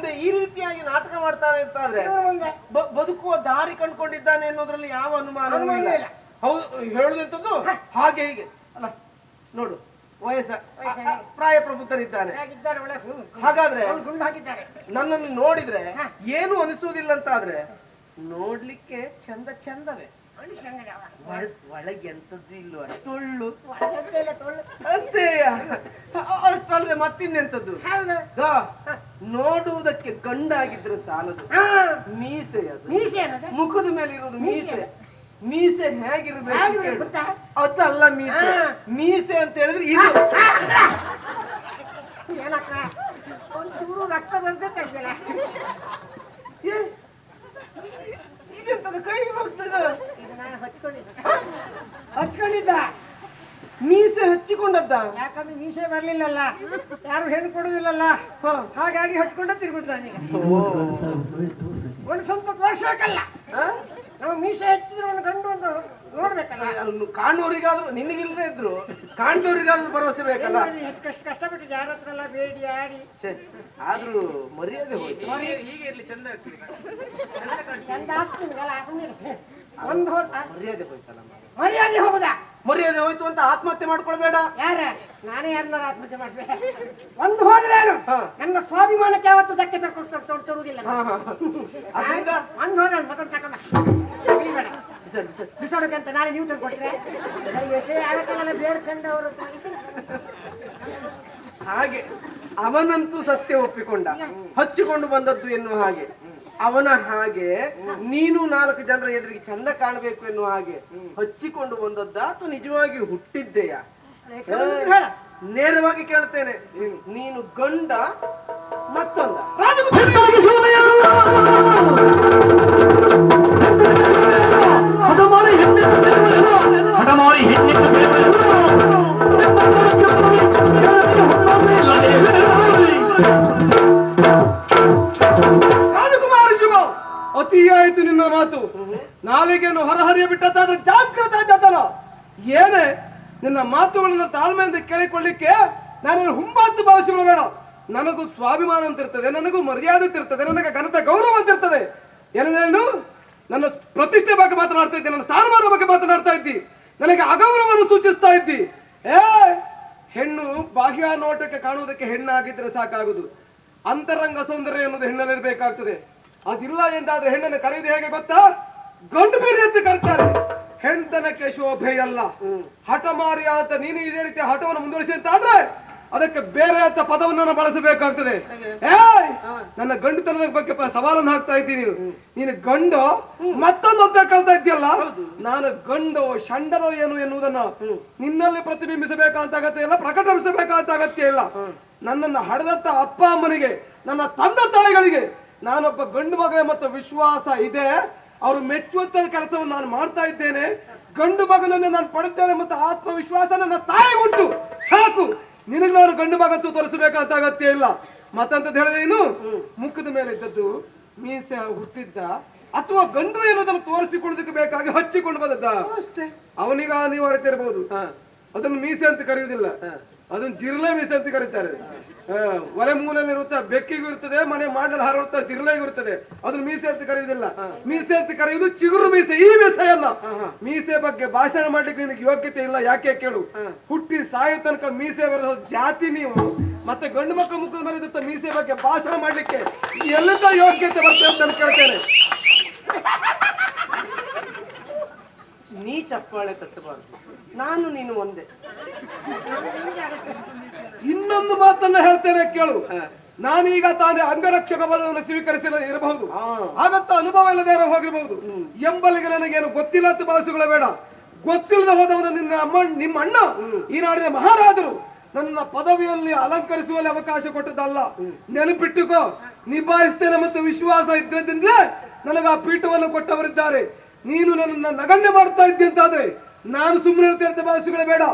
ಮುಂದೆ ಈ ರೀತಿಯಾಗಿ ನಾಟಕ ಮಾಡ್ತಾನೆ ಅಂತಾದ್ರೆ ಬದುಕುವ ದಾರಿ ಕಂಡುಕೊಂಡಿದ್ದಾನೆ ಅನ್ನೋದ್ರಲ್ಲಿ ಯಾವ ಅನುಮಾನವೂ ಇಲ್ಲ. ಹೌದು, ಹೇಳುದಂತದ್ದು ಹಾಗೆ ಹೀಗೆ ಅಲ್ಲ. ನೋಡು, ಪ್ರಾಯ ಪ್ರಬುದ್ಧರಿದ್ದಾನೆ. ಹಾಗಾದ್ರೆ ನನ್ನನ್ನು ನೋಡಿದ್ರೆ ಏನು ಅನಿಸುವುದಿಲ್ಲ ಅಂತ ಆದ್ರೆ ನೋಡ್ಲಿಕ್ಕೆ ಚಂದ ಚಂದವೇ, ಒಳಗೆ ಎಂತದ್ದು ಇಲ್ವ, ಟೊಳ್ಳು ಅಂತೆಯ ಅಷ್ಟಲ್ಲದೆ ಮತ್ತಿನ್ನೆಂತದ್ದು. ನೋಡುವುದಕ್ಕೆ ಗಂಡಾಗಿದ್ರೆ ಸಾಲದು, ಮೀಸೆ ಅದು ಮುಖದ ಮೇಲೆ ಇರುವುದು ಮೀಸೆ. ಮೀಸೆ ಹೇಗಿರ್ಬೇಕು ಅದಲ್ಲ ಮೀಸೆ. ಮೀಸೆ ಅಂತ ಹೇಳಿದ್ರೆ ಇದು ಒಂಚೂರು ರಕ್ತ ಬಂದ ಇದೆಂತದ ಕೈ ಹೋಗ್ತದ. ಹಚ್ಕೊಂಡಿದ್ದ ಮೀಸೆ ಹಚ್ಚಿಕೊಂಡದ್ದ. ಯಾಕಂದ್ರೆ ಮೀಸೆ ಬರ್ಲಿಲ್ಲಲ್ಲ, ಯಾರು ಹೆಣ್ಣು ಕೊಡುದಿಲ್ಲಲ್ಲ, ಹಾಗಾಗಿ ಹಚ್ಕೊಂಡ ತಿರುಗುತ್ತಾನೆ. ಒಂದು ಸ್ವಂತ ತೋರ್ಸ್ಬೇಕಲ್ಲ, ನಾವು ಮೀಸೆ ಹಚ್ಚಿದ್ರೆ ಒಂದು ಗಂಡು ಅಂತ ನೋಡ್ಬೇಕಲ್ಲ. ಕಾಣೋರಿಗಾದ್ರು ನಿನಗಿಲ್ದೇ ಇದ್ರು ಕಾಣ್ದವ್ರಿಗಾದ್ರೂ ಭರವಸೆ ಬೇಕಲ್ಲ. ಕಷ್ಟಪಟ್ಟು ಯಾರ ಹತ್ರ ಎಲ್ಲ ಬೇಡಿ ಆಡಿ ಆದ್ರೂ ಮರ್ಯಾದೆ ಹೋಯ್ತು. ಒಂದು ಮರ್ಯಾದೆ ಹೋಯ್ತಲ್ಲ. ಮರ್ಯಾದೆ ಹೋಗುದಾ? ಮರ್ಯಾದೆ ಹೋಯ್ತು ಅಂತ ಆತ್ಮಹತ್ಯೆ ಮಾಡ್ಕೊಳ್ಬೇಡ. ಯಾರ ನಾನೇ ಯಾರನ್ನಾರು ಆತ್ಮಹತ್ಯೆ ಮಾಡಿಸ್ಬೇಕು? ಒಂದು ಹೋದ್ರೇನು ನನ್ನ ಸ್ವಾಭಿಮಾನಕ್ಕೆ ಯಾವತ್ತು ಧಕ್ಕೆ ತರುವುದಿಲ್ಲ. ಒಂದು ಹೋದ ಮತ್ತೊಂದು ತಕೊಂಡ ಬೇಡ ಬಿಸಾಡೋಕೆ ನಾಳೆ ನೀವು ತಂದ್ಕೊಟ್ರೆ ಆಗತ್ತಲ್ಲ ಬೇಡ್ಕೊಂಡವರು. ಹಾಗೆ ಅವನಂತೂ ಸತ್ಯ ಒಪ್ಪಿಕೊಂಡ, ಹಚ್ಚಿಕೊಂಡು ಬಂದದ್ದು ಎನ್ನುವ ಹಾಗೆ. ಅವನ ಹಾಗೆ ನೀನು 4 ಜನರ ಎದುರಿಗೆ ಚಂದ ಕಾಣಬೇಕು ಎನ್ನುವ ಹಾಗೆ ಹಚ್ಚಿಕೊಂಡು ಬಂದದ್ದ ಅಥವಾ ನಿಜವಾಗಿ ಹುಟ್ಟಿದ್ದೆಯಾ? ನೇರವಾಗಿ ಕೇಳ್ತೇನೆ, ನೀನು ಗಂಡ ಮತ್ತೊಂದ? ಅತಿಯಾಯಿತು ನಿನ್ನ ಮಾತು. ನಾಲಿಗೆಯನ್ನು ಹೊರಹರಿಯ ಬಿಟ್ಟದ್ದಾದ್ರೆ ಜಾಗೃತ ಇದ್ದಲ್ಲ. ಏನೇ ನಿನ್ನ ಮಾತುಗಳನ್ನ ತಾಳ್ಮೆಯಿಂದ ಕೇಳಿಕೊಳ್ಳಿಕ್ಕೆ ನಾನೇನು ಹುಂಬಾತು ಭಾವಿಸಿಕೊಳ್ಳಬೇಡ. ನನಗೂ ಸ್ವಾಭಿಮಾನ ಅಂತ ಇರ್ತದೆ, ನನಗೂ ಮರ್ಯಾದೆ ಇರ್ತದೆ, ನನಗೆ ಘನತೆ ಗೌರವ ಅಂತ ಇರ್ತದೆ. ಏನೇನು ನನ್ನ ಪ್ರತಿಷ್ಠೆ ಬಗ್ಗೆ ಮಾತನಾಡ್ತಾ ಇದ್ದಿ, ನನ್ನ ಸ್ಥಾನಮಾನದ ಬಗ್ಗೆ ಮಾತನಾಡ್ತಾ ಇದ್ದಿ, ನನಗೆ ಅಗೌರವವನ್ನು ಸೂಚಿಸ್ತಾ ಇದ್ದಿ. ಹೆಣ್ಣು ಬಾಹ್ಯ ನೋಟಕ್ಕೆ ಕಾಣುವುದಕ್ಕೆ ಹೆಣ್ಣಾಗಿದ್ರೆ ಸಾಕಾಗುದು, ಅಂತರಂಗ ಸೌಂದರ್ಯ ಎನ್ನುವುದು ಹೆಣ್ಣಲ್ಲಿರ್ಬೇಕಾಗ್ತದೆ. ಅದಿಲ್ಲ ಎಂದಾದ್ರೆ ಹೆಣ್ಣನ್ನು ಕರೆಯುವುದು ಹೇಗೆ ಗೊತ್ತಾ? ಗಂಡು ಬೇರೆ ಅಂತ ಕರೀತಾರೆ. ಹೆಣ್ತನಕ್ಕೆ ಶೋಭೆಯಲ್ಲ, ಹಠಮಾರಿ ಅಂತ ನೀನು ಇದೇ ರೀತಿ ಹಠವನ್ನು ಮುಂದುವರಿಸಿ ಅಂತ ಆದ್ರೆ ಅದಕ್ಕೆ ಬೇರೆ ಅಂತ ಪದವನ್ನು ಬಳಸಬೇಕಾಗ್ತದೆ. ನನ್ನ ಗಂಡುತನದ ಬಗ್ಗೆ ಸವಾಲನ್ನು ಹಾಕ್ತಾ ಇದ್ದೀನಿ. ನೀನು ಗಂಡು ಮತ್ತೊಂದು ಒತ್ತ ಕಳ್ತಾ ಇದ್ದೀಯಲ್ಲ. ನಾನು ಗಂಡು ಷಂಡನೋ ಏನು ಎನ್ನುವುದನ್ನ ನಿನ್ನಲ್ಲಿ ಪ್ರತಿಬಿಂಬಿಸಬೇಕಂತ ಅಗತ್ಯ ಇಲ್ಲ, ಪ್ರಕಟಿಸಬೇಕಂತ ಅಗತ್ಯ ಇಲ್ಲ. ನನ್ನನ್ನು ಹಡೆದಂತ ಅಪ್ಪ ಅಮ್ಮನಿಗೆ, ನನ್ನ ತಂದೆ ತಾಯಿಗಳಿಗೆ ನಾನೊಬ್ಬ ಗಂಡು ಮಗ ಮತ್ತು ವಿಶ್ವಾಸ ಇದೆ. ಅವರು ಮೆಚ್ಚುವಂತ ಕೆಲಸವನ್ನು ನಾನು ಮಾಡ್ತಾ ಇದ್ದೇನೆ. ಗಂಡು ಮಗನನ್ನು ನಾನು ಪಡೆದ್ದೇನೆ ಮತ್ತು ಆತ್ಮವಿಶ್ವಾಸ ನನ್ನ ತಾಯಿಗುಂಟು, ಸಾಕು. ನಿನಗೆ ನಾನು ಗಂಡು ಮಗತ್ತು ತೋರಿಸಬೇಕಂತ ಅಗತ್ಯ ಇಲ್ಲ. ಮತ್ತಂತದ್ದು ಹೇಳಿದೇನು, ಮುಖದ ಮೇಲೆ ಇದ್ದದ್ದು ಮೀಸೆ ಹುಟ್ಟಿದ್ದ ಅಥವಾ ಗಂಡು ಎನ್ನುವುದನ್ನು ತೋರಿಸಿಕೊಳ್ಳೋದಕ್ಕೆ ಬೇಕಾಗಿ ಹಚ್ಚಿಕೊಂಡು ಬಂದದ್ದ ಅಷ್ಟೇ. ಅವನಿಗೆ ಅನಿವಾರ್ಯತೆ ಇರಬಹುದು. ಅದನ್ನು ಮೀಸೆ ಅಂತ ಕರೆಯುವುದಿಲ್ಲ, ಅದನ್ನು ಜಿರ್ಲೆ ಮೀಸೆ ಅಂತ ಕರೀತಾರೆ. ಒಲೆ ಮೂಲೆಯಲ್ಲಿ ಇರುತ್ತೆ, ಬೆಕ್ಕಿಗೂ ಇರ್ತದೆ, ಮನೆ ಮಾಡಲು ಹಾರುತ್ತಾ ಜಿರ್ಲೆಗೂ ಇರ್ತದೆ. ಅದನ್ನು ಮೀಸೆ ಅಂತ ಕರೆಯುವುದಿಲ್ಲ. ಮೀಸೆ ಅಂತ ಕರೆಯುವುದು ಚಿಗುರು ಮೀಸೆ, ಈ ಮೀಸೆ ಅಲ್ಲ. ಮೀಸೆ ಬಗ್ಗೆ ಭಾಷಣ ಮಾಡ್ಲಿಕ್ಕೆ ನಿನಗೆ ಯೋಗ್ಯತೆ ಇಲ್ಲ. ಯಾಕೆ ಕೇಳು, ಹುಟ್ಟಿ ಸಾಯೋ ತನಕ ಮೀಸೆ ಬರೆದ ಜಾತಿ ನೀವು. ಮತ್ತೆ ಗಂಡು ಮಕ್ಕಳ ಮುಖದ ಮೇಲೆ ಇದ್ದ ಮೀಸೆ ಬಗ್ಗೆ ಭಾಷಣ ಮಾಡ್ಲಿಕ್ಕೆ ಎಲ್ಲಿಂದ ಯೋಗ್ಯತೆ ಬರ್ತದೆ ಅಂತ ಕೇಳ್ತೇನೆ. ನೀ ಚಪ್ಪಾಳೆ ತಟ್ಟಬಾರ್ದು, ನಾನು ನೀನು ಒಂದೇ. ಇನ್ನೊಂದು ಮಾತನ್ನ ಹೇಳ್ತೇನೆ ಕೇಳು. ನಾನೀಗ ತಾನೇ ಅಂಗರಕ್ಷಕ ಪದವನ್ನು ಸ್ವೀಕರಿಸಲು ಇರಬಹುದು, ಹಾಗತ್ತ ಅನುಭವ ಇಲ್ಲದೆ ಹೋಗಿರಬಹುದು. ಎಂಬಲ್ಲಿಗೆ ನನಗೇನು ಗೊತ್ತಿಲ್ಲ ಅಂತ ಭಾವಿಸಿಕೊಳ್ಳಬೇಡ. ಗೊತ್ತಿಲ್ಲದೆ ಹೋದವನು ನಿಮ್ಮ ಅಣ್ಣ ಈ ನಾಡಿನ ಮಹಾರಾಜರು ನನ್ನ ಪದವಿಯಲ್ಲಿ ಅಲಂಕರಿಸುವಲ್ಲಿ ಅವಕಾಶ ಕೊಟ್ಟದಲ್ಲ. ನೆನಪಿಟ್ಟುಕೋ, ನಿಭಾಯಿಸ್ತೇನೆ ಮತ್ತು ವಿಶ್ವಾಸ ಇದ್ರದಿಂದಲೇ ನನಗೆ ಆ ಪೀಠವನ್ನು ಕೊಟ್ಟವರಿದ್ದಾರೆ. ನೀನು ನನ್ನನ್ನು ನಗಣ್ಯ ಮಾಡ್ತಾ ಇದ್ದಿ ಅಂತಾದ್ರೆ ನಾನು ಸುಮ್ಮನೆ ಇರ್ತೇನೆ ಭಾವಿಸಿಕೊಳ್ಳಬೇಡ.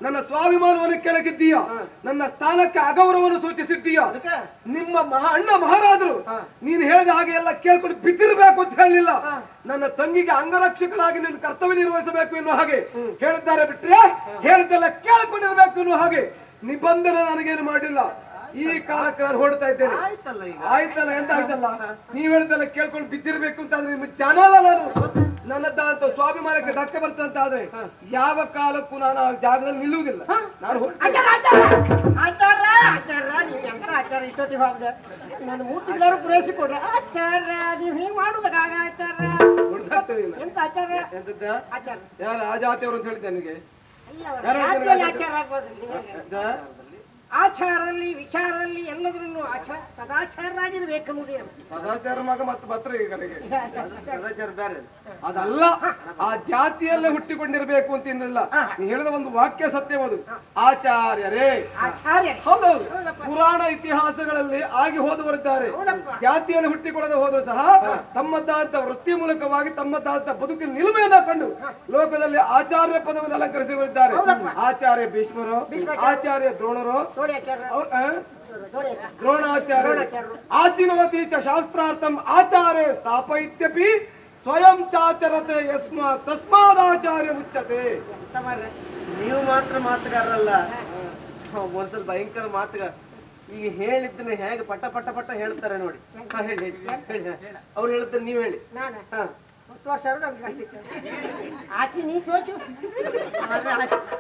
ನನ್ನ ಸ್ವಾಭಿಮಾನವನ್ನು ಕೆಳಗಿದ್ದೀಯ, ನನ್ನ ಸ್ಥಾನಕ್ಕೆ ಅಗೌರವವನ್ನು ಸೂಚಿಸಿದ್ದೀಯ. ನಿಮ್ಮ ಅಣ್ಣ ಮಹಾರಾಜರು ನೀನು ಹೇಳಿದ ಹಾಗೆ ಎಲ್ಲ ಕೇಳ್ಕೊಂಡು ಬಿದ್ದಿರಬೇಕು ಅಂತ ಹೇಳಲಿಲ್ಲ. ನನ್ನ ತಂಗಿಗೆ ಅಂಗರಕ್ಷಕನಾಗಿ ನೀನು ಕರ್ತವ್ಯ ನಿರ್ವಹಿಸಬೇಕು ಎನ್ನುವ ಹಾಗೆ ಹೇಳಿದ್ದಾರೆ. ಬಿಟ್ರೆ ಹೇಳಿದ್ದೆಲ್ಲ ಕೇಳ್ಕೊಂಡಿರ್ಬೇಕು ಎನ್ನುವ ಹಾಗೆ ನಿಬಂಧನೆ ನನಗೇನು ಮಾಡಿಲ್ಲ. ಈ ಕಾಲಕ್ಕೆ ನಾನು ಹೊರಡ್ತಾ ಇದ್ದೇನೆ. ಆಯ್ತಲ್ಲ ಈಗ. ಆಯ್ತಲ್ಲ, ಎಂತ ಆಯ್ತಲ್ಲ? ನೀವ್ ಹೇಳಿದೆಲ್ಲ ಕೇಳ್ಕೊಂಡು ಬಿದ್ದಿರ್ಬೇಕು ಅಂತ ಆದ್ರೆ ನಿಮ್ಗೆ ಚಾನಲ್ ನಾನು ನನ್ನದಂತ ಸ್ವಾಭಿಮಾನಕ್ಕೆ ಧಕ್ಕೆ ಬರ್ತಂತ ಆದ್ರೆ ಯಾವ ಕಾಲಕ್ಕೂ ನಾನು ಆ ಜಾಗದಲ್ಲಿ ನಿಲ್ಲುವುದಿಲ್ಲ. ನಾನು ಆಚಾರ ಆಚಾರ ಆಚಾರ ಆಚಾರ ನೀವು ಎಂತ ಆಚಾರ ಇಷ್ಟೊತ್ತಿಗೆ ಹೋಗ್ದೆ ನಾನು 3 ತಿಂಗಳು ಪೂರೈಸಿಕೊಡ್ರೆ ಆಚಾರ ನೀವು ಹಿಂಗ್ ಮಾಡುದಕ್ಕಾಗ ಆಚಾರ ಹೊರಡ್ತಾಗ್ತದೆ. ಎಂತ ಆಚಾರ ಎಂತದ್ದ? ಆಚಾರ ಯಾರು ಆ ಜಾತಿಯವರು ಅಂತ ಹೇಳಿದ್ದೆ ನನಗೆ? ಅಲ್ಲ ಯಾರು ರಾಜ್ಯದಲ್ಲಿ ಆಚಾರ ಆಗ್ಬೋದು ಎಂತ? ಆಚಾರದಲ್ಲಿ ವಿಚಾರದಲ್ಲಿ ಎಲ್ಲದರಲ್ಲೂ ಸದಾಚಾರರಾಗಿರ್ಬೇಕು ನೋಡಿ ಸದಾಚಾರ ಮಗ ಮತ್ತೆ ಬತ್ರ ಈ ಕಡೆಗೆ ಸದಾಚಾರ ಬೇರೆ. ಅದಲ್ಲ, ಆ ಜಾತಿಯಲ್ಲೇ ಹುಟ್ಟಿಕೊಂಡಿರ್ಬೇಕು ಅಂತ ಏನಿಲ್ಲ. ನೀ ಹೇಳಿದ ಒಂದು ವಾಕ್ಯ ಸತ್ಯವದು. ಆಚಾರ್ಯರೇ, ಆಚಾರ್ಯ ಹೌದೌದು, ಪುರಾಣ ಇತಿಹಾಸಗಳಲ್ಲಿ ಆಗಿ ಹೋದವರಿದ್ದಾರೆ. ಜಾತಿಯಲ್ಲಿ ಹುಟ್ಟಿಕೊಳ್ಳದೆ ಹೋದ್ರು ಸಹ ತಮ್ಮದಾದ ವೃತ್ತಿ ಮೂಲಕವಾಗಿ ತಮ್ಮದಾದ ಬದುಕಿನ ನಿಲುಮೆಯನ್ನ ಕಂಡು ಲೋಕದಲ್ಲಿ ಆಚಾರ್ಯ ಪದವನ್ನು ಅಲಂಕರಿಸಿದ್ದಾರೆ. ಆಚಾರ್ಯ ಭೀಷ್ಮರು, ಆಚಾರ್ಯ ದ್ರೋಣರು, ನೋಡಿ ಆಚಾರ ನೋಡಿ ದ್ರೋಣಾಚಾರ್ಯ. ಆಚಿನವತಿ ಚ ಶಾಸ್ತ್ರಾರ್ಥಂ ಆಚಾರ್ಯ ಸ್ಥಾಪಯಿತ್ಯಪಿ ಸ್ವಯಂ ಚಾಚರತೆ ತಸ್ಮಾದಾಚಾರ್ಯ ಮುಚ್ಚತೆ. ಎಂತ ಮಾಡ್ರೆ ನೀವು ಮಾತ್ರ ಮಾತುಗಾರರಲ್ಲ, ಒಂದ್ಸಲ ಭಯಂಕರ ಮಾತುಗಾರ. ಈಗ ಹೇಳಿದ್ದನ್ನ ಹೇಗೆ ಪಟ ಪಟ ಪಟ ಹೇಳ್ತಾರೆ ನೋಡಿ. ಹೇಳಿ ಅವ್ರು ಹೇಳಿದ್ದನ್ನ ನೀವು ಹೇಳಿ. ನಾನು 10 ವರ್ಷ ನಮ್ಗೆ ಅಷ್ಟಿತ್ತು ಆಚಿ ನೀ ಚೋಚು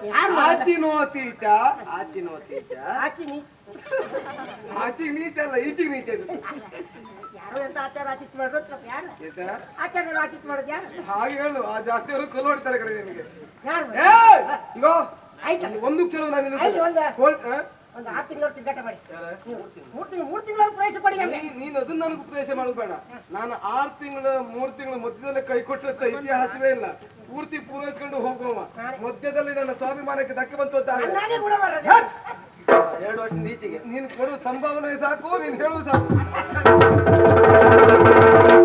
ಯಾರು ಆಚಿನೋತಿ ಚ ಆಚಿನೋತಿ ಚ ಆಚಿ ನೀ ಆಚಿ ನೀಚ ಅಲ್ಲ, ಈಚಿಗೆ ನೀಚ ಇದು. ಯಾರು ಎಂತ ಆಚಾರ ಆಚಿತ್ ಮಾಡೋದು ಯಾರು ಆಯ್ತಾ? ಆಚಾರ್ಯರು ಆಚಿತ್ ಮಾಡೋದು ಯಾರು ಹಾಗೆ ಹೇಳು, ಆ ಜಾಸ್ತಿಯವರು ಕಲ್ಲು ಹೊಡಿತಾರೆ ಕಡೆ ನಿನಗೆ. ಯಾರು ಈಗ ಆಯ್ತಲ್ಲ ಒಂದು ಕ್ಷಣ ನಾನು ನಿನಗೆ ಆಯ್ತು ಒಂದು ಆ? ಒಂದು 6 ತಿಂಗಳು ತಿಂಗಾಟ ಮಾಡಿ ಯಾರ? 3 ತಿಂಗಳು ಪ್ರವೇಶ ಕೊಡಿ ನಮ್ಗೆ ನೀನು ಅದನ್ನ ನನಗೆ ಉಪದೇಶ ಮಾಡೋದು ಬೇಡ. ನಾನು 6 ತಿಂಗಳು 3 ತಿಂಗಳು ಮಧ್ಯದಲ್ಲೇ ಕೈ ಕೊಟ್ಟಂತ ಇತಿಹಾಸವೇ ಇಲ್ಲ. ಪೂರ್ತಿ ಪೂರೈಸ್ಕೊಂಡು ಹೋಗುವ ಮಧ್ಯದಲ್ಲಿ ನನ್ನ ಸ್ವಾಭಿಮಾನಕ್ಕೆ ಧಕ್ಕೆ ಬಂತು ಅಂತ ಆದ್ರೆ ನಾನೇ ಕೂಡ ಬರೋದು 2 ವರ್ಷದ ಈಚೆಗೆ ನೀನು ಕೊಡುವ ಸಂಭಾವನೆ ಸಾಕು, ನೀನು ಹೇಳುದು ಸಾಕು.